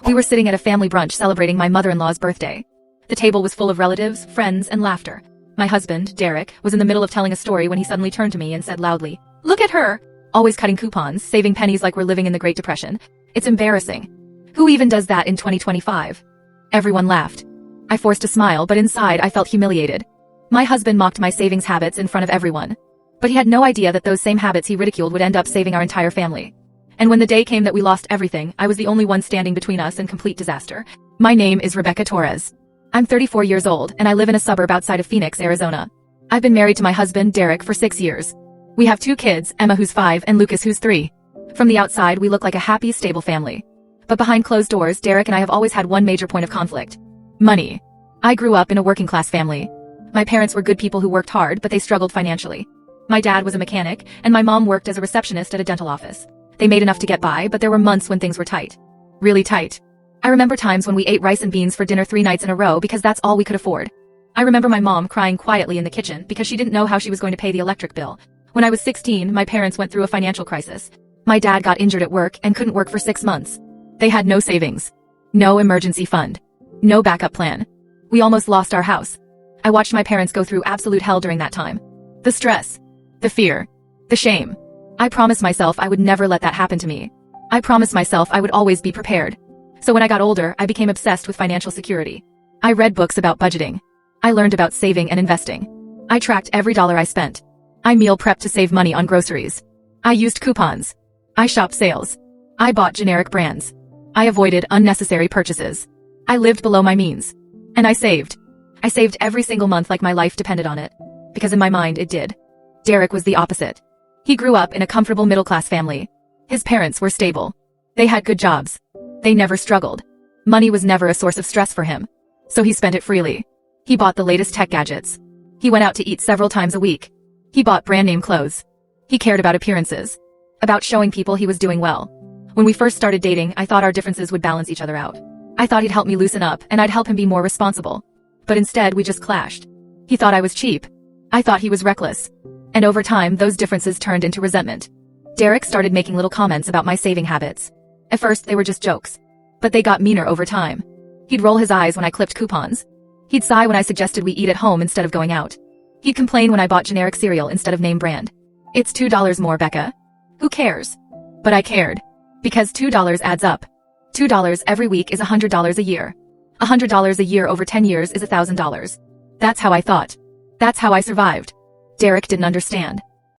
We were sitting at a family brunch celebrating my mother-in-law's birthday. The table was full of relatives, friends, and laughter. My husband, Derek, was in the middle of telling a story when he suddenly turned to me and said loudly, "Look at her! Always cutting coupons, saving pennies like we're living in the Great Depression. It's embarrassing. Who even does that in 2025? Everyone laughed. I forced a smile, but inside I felt humiliated. My husband mocked my savings habits in front of everyone. But he had no idea that those same habits he ridiculed would end up saving our entire family. And when the day came that we lost everything, I was the only one standing between us and complete disaster. My name is Rebecca Torres. I'm 34 years old, and I live in a suburb outside of Phoenix, Arizona. I've been married to my husband, Derek, for 6 years. We have 2 kids, Emma who's 5 and Lucas who's 3. From the outside, we look like a happy, stable family. But behind closed doors, Derek and I have always had one major point of conflict. Money. I grew up in a working-class family. My parents were good people who worked hard, but they struggled financially. My dad was a mechanic, and my mom worked as a receptionist at a dental office. They made enough to get by, but there were months when things were tight. Really tight. I remember times when we ate rice and beans for dinner 3 nights in a row because that's all we could afford. I remember my mom crying quietly in the kitchen because she didn't know how she was going to pay the electric bill. When I was 16, my parents went through a financial crisis. My dad got injured at work and couldn't work for 6 months. They had no savings. No emergency fund. No backup plan. We almost lost our house. I watched my parents go through absolute hell during that time. The stress. The fear. The shame. I promised myself I would never let that happen to me. I promised myself I would always be prepared. So when I got older, I became obsessed with financial security. I read books about budgeting. I learned about saving and investing. I tracked every dollar I spent. I meal prepped to save money on groceries. I used coupons. I shopped sales. I bought generic brands. I avoided unnecessary purchases. I lived below my means. And I saved. I saved every single month like my life depended on it. Because in my mind it did. Derek was the opposite. He grew up in a comfortable middle-class family. His parents were stable. They had good jobs. They never struggled. Money was never a source of stress for him. So he spent it freely. He bought the latest tech gadgets. He went out to eat several times a week. He bought brand-name clothes. He cared about appearances. About showing people he was doing well. When we first started dating, I thought our differences would balance each other out. I thought he'd help me loosen up, and I'd help him be more responsible. But instead, we just clashed. He thought I was cheap. I thought he was reckless. And over time, those differences turned into resentment. Derek started making little comments about my saving habits. At first, they were just jokes. But they got meaner over time. He'd roll his eyes when I clipped coupons. He'd sigh when I suggested we eat at home instead of going out. He'd complain when I bought generic cereal instead of name brand. It's $2 more, Becca. Who cares? But I cared. Because $2 adds up. $2 every week is $100 a year. $100 a year over 10 years is $1,000. That's how I thought. That's how I survived. Derek didn't understand.